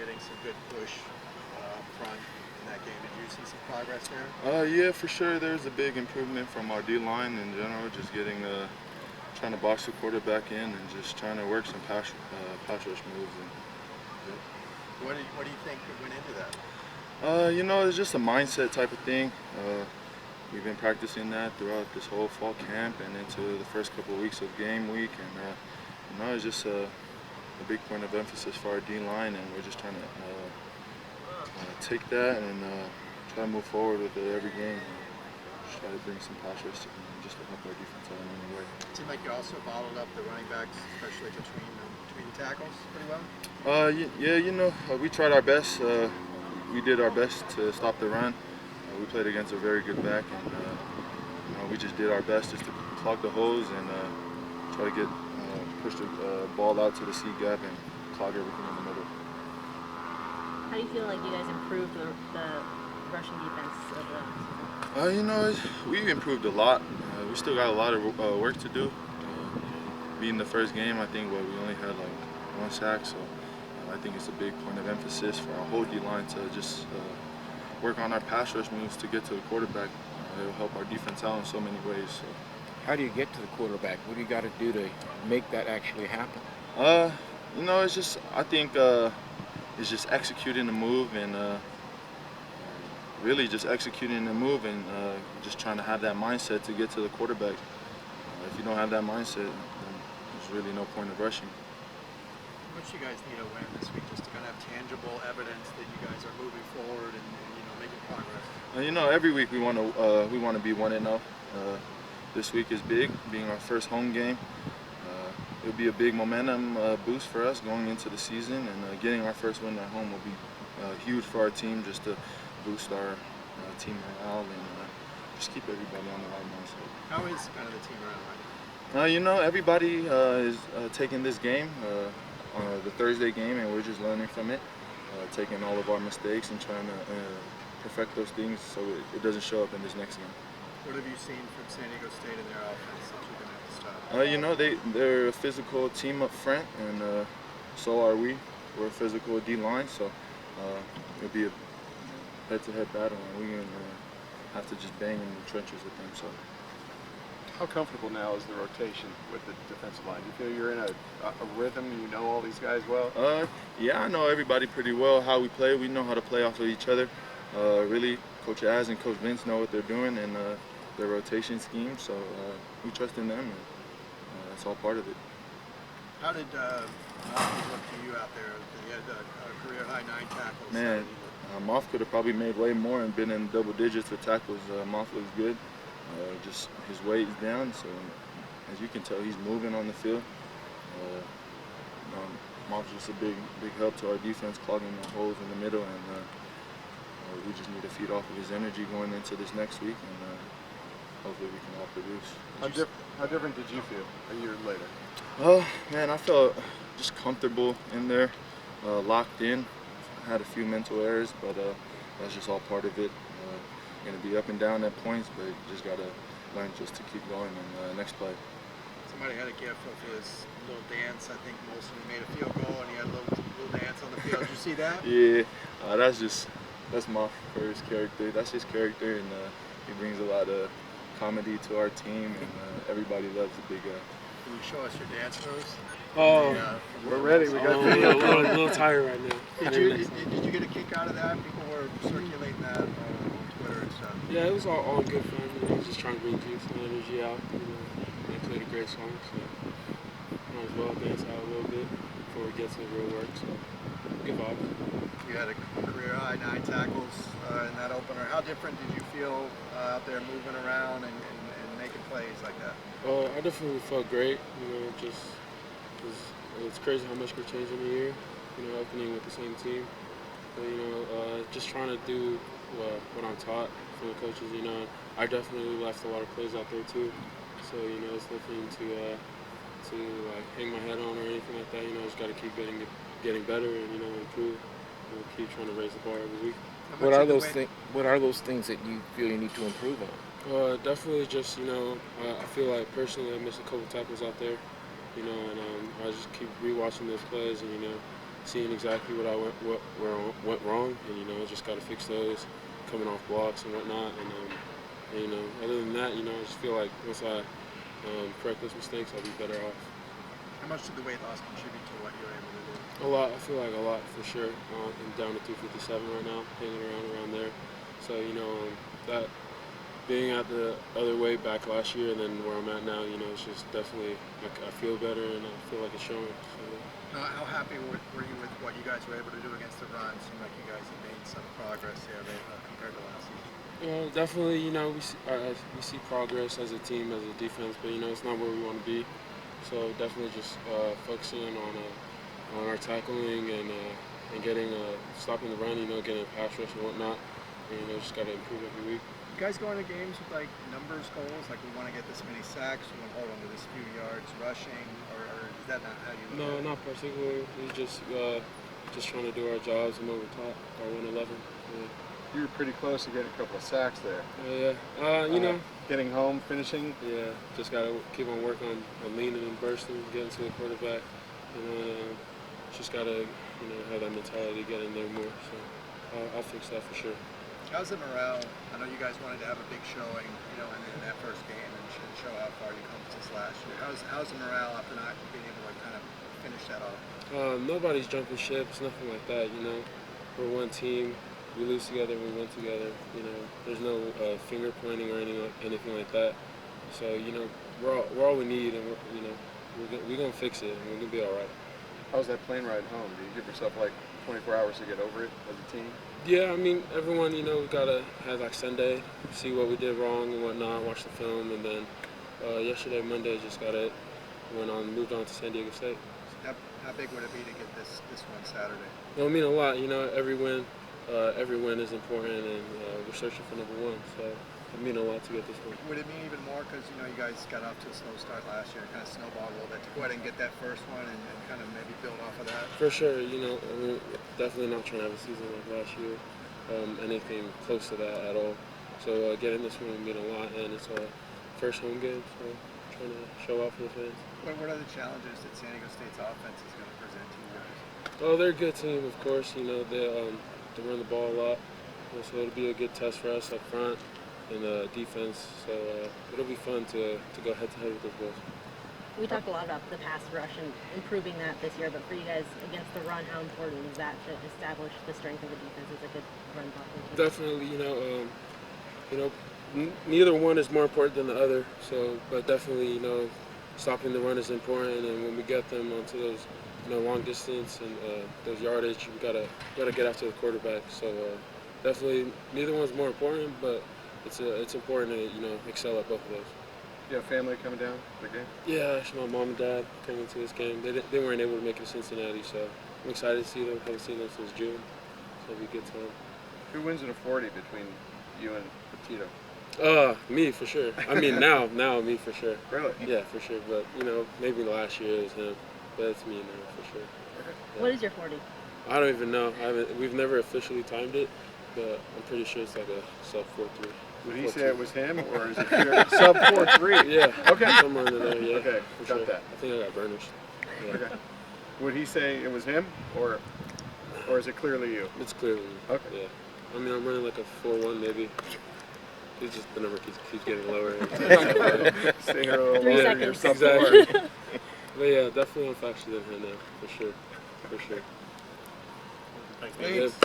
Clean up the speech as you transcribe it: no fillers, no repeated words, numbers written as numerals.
getting some good push up front in that game. Did you see some progress there? Yeah, for sure. There's a big improvement from our D-line in general, just getting trying to box the quarterback in and just trying to work some pass rush moves. And, What do you think went into that? You know, it's just a mindset type of thing. We've been practicing that throughout this whole fall camp and into the first couple of weeks of game week, and you know, it's just a big point of emphasis for our D-line, and we're just trying to take that and try to move forward with it every game. Just try to bring some pass rush just to help our defense out in any way. It seemed like you also bottled up the running backs, especially between the tackles, pretty well. Yeah, you know, we tried our best. We did our best to stop the run. We played against a very good back, and you know, we just did our best just to clog the holes and try to push the ball out to the C gap and clog everything in the middle. How do you feel like you guys improved the rushing defense of the season? You know, we've improved a lot. We still got a lot of work to do. Being the first game, I think we only had like 1 sack, so I think it's a big point of emphasis for our whole D-line to just work on our pass rush moves to get to the quarterback. It'll help our defense out in so many ways. So. How do you get to the quarterback? What do you got to do to make that actually happen? You know, it's just, I think it's just executing the move and really just executing the move and just trying to have that mindset to get to the quarterback. If you don't have that mindset, then there's really no point of rushing. What you guys need to win this week just to kind of have tangible evidence that you guys are moving forward and you know, making progress? You know, every week we want to be 1-0. This week is big, being our first home game. It'll be a big momentum boost for us going into the season, and getting our first win at home will be huge for our team, just to boost our team morale and just keep everybody on the right mindset. How is kind of the team around right now? You know, everybody is taking this game, the Thursday game, and we're just learning from it, taking all of our mistakes and trying to perfect those things so it doesn't show up in this next game. What have you seen from San Diego State in their offense that you're going to have to stop? You know, they're a physical team up front, and so are we. We're a physical D-line, so it'll be a head-to-head battle, and we're going to have to just bang in the trenches with them. So. How comfortable now is the rotation with the defensive line? Do you feel you're in a rhythm? You know all these guys well? Yeah, I know everybody pretty well, how we play. We know how to play off of each other. Really, Coach Az and Coach Vince know what they're doing and their rotation scheme, so we trust in them, and that's all part of it. How did Mafi look to you out there? He had a career-high 9 tackles. Man, Mafi could have probably made way more and been in double digits with tackles. Mafi looks good. Just his weight is down, so as you can tell, he's moving on the field. Mafi's just a big help to our defense, clogging the holes in the middle, and we just need to feed off of his energy going into this next week, and hopefully we can all produce. How different did you feel a year later? Man, I felt just comfortable in there, locked in. I had a few mental errors, but that's just all part of it. Going to be up and down at points, but you just got to learn just to keep going in the next play. Somebody had a gift of his little dance. I think Molson made a field goal, and he had a little dance on the field. Did you see that? Yeah, that's my first character. That's his character, and he brings a lot of comedy to our team, and everybody loves the big guy. Can you show us your dance moves? We're ready. We got a little tired right now. Did you get a kick out of that? People were circulating that on Twitter and stuff. Yeah, it was all good fun. You know, just trying to bring juice and energy out. You know, they played a great song, so might as well dance out a little bit before we get to the real work. So good vibes. You had a career-high 9 tackles in that opener. How different did you feel out there moving around and making plays like that? I definitely felt great. You know, it's crazy how much we're changing in a year. You know, opening with the same team. But, you know, just trying to do what I'm taught from the coaches. You know, I definitely left a lot of plays out there too. So, you know, it's nothing to like hang my head on or anything like that. You know, I just got to keep getting better and, you know, improve. You know, keep trying to raise the bar every week. What are those things that you feel you need to improve on? Definitely just, you know, I feel like personally I missed a couple tackles out there, you know, and I just keep rewatching those plays and, you know, seeing exactly what I where I went wrong, and you know, just got to fix those, coming off blocks and whatnot. And you know, other than that, you know, I just feel like once I correct those mistakes, I'll be better off. How much did the weight loss contribute to what you were able to do? A lot. I feel like a lot for sure. I'm down to 257 right now, hanging around there. So you know, that being at the other weight back last year and then where I'm at now, you know, it's just definitely like I feel better and I feel like it's showing. So, How happy were you with what you guys were able to do against the run? Seemed like you guys have made some progress here compared to last season. definitely, you know, we see progress as a team, as a defense, but you know, it's not where we want to be. So definitely just focusing on our tackling and getting stopping the run, you know, getting a pass rush and whatnot. And, you know, just got to improve every week. You guys go into games with like numbers goals, like we want to get this many sacks, we want to hold on to this few yards rushing, or is that not how you look No, at it? not particularly. We just trying to do our jobs and what we're taught. Our 111. Yeah. You were pretty close to getting a couple of sacks there. You know. Getting home, finishing. Yeah, just gotta keep on working on leaning and bursting, getting to the quarterback. You know, just gotta have that mentality, get in there more. So I'll fix that for sure. How's the morale? I know you guys wanted to have a big showing, in that first game and show how far you come since last year. How's the morale after not being able to kind of finish that off? Nobody's jumping ship. It's nothing like that. You know, we're one team. We lose together. We win together. You know, there's no finger pointing or anything like that. So you know, we're all we need, and we're gonna fix it, and we're gonna be all right. How's that plane ride home? Do you give yourself like 24 hours to get over it as a team? Yeah, I mean, everyone, we gotta have like Sunday, see what we did wrong and whatnot, watch the film, and then yesterday, Monday, just moved on to San Diego State. How big would it be to get this one Saturday? It'll mean a lot, every win is important, and we're searching for number one, so it'll mean a lot to get this one. Would it mean even more because, you guys got off to a slow start last year and kind of snowballed a little bit to go ahead and get that first one and kind of maybe build off of that? For sure, we're definitely not trying to have a season like last year, anything close to that at all. So getting this one would mean a lot, and it's our first home game, so trying to show out for the fans. What are the challenges that San Diego State's offense is going to present to you guys? Oh, they're a good team, of course. They run the ball a lot, so it'll be a good test for us up front and defense. So it'll be fun to go head to head with those boys. We talked a lot about the pass rush and improving that this year, but for you guys against the run, how important is that to establish the strength of the defense as a good run blocking team? Definitely, neither one is more important than the other. So, but definitely, stopping the run is important, and when we get them onto those, long distance and those yardage, we gotta get after the quarterback. So definitely, neither one's more important, but it's important to excel at both of those. You have family coming down for the game? Yeah, actually, my mom and dad coming to this game. They weren't able to make it to Cincinnati, so I'm excited to see them. Haven't seen them since June, so it'll be a good time. Who wins in a 40 between you and Petito? Me for sure. I mean, now me for sure. Really? Yeah, for sure. But maybe last year it was him, but it's me now for sure. Okay. Yeah. What is your 40? I don't even know. We've never officially timed it, but I'm pretty sure it's like a sub 4.3. Would he say it was him, or is it sub 4.3? Yeah. Okay. Somewhere in there. Yeah. Okay, For got sure. that. I think I got burners. Yeah. Okay. Would he say it was him, or is it clearly you? It's clearly me. Okay. Yeah. I mean, I'm running like a 4.1 maybe. It's just the number keeps getting lower. Stay here a little 3 longer. You're seconds. sub Exactly. 4. But yeah, definitely I'm faster than him now, for sure. Thanks.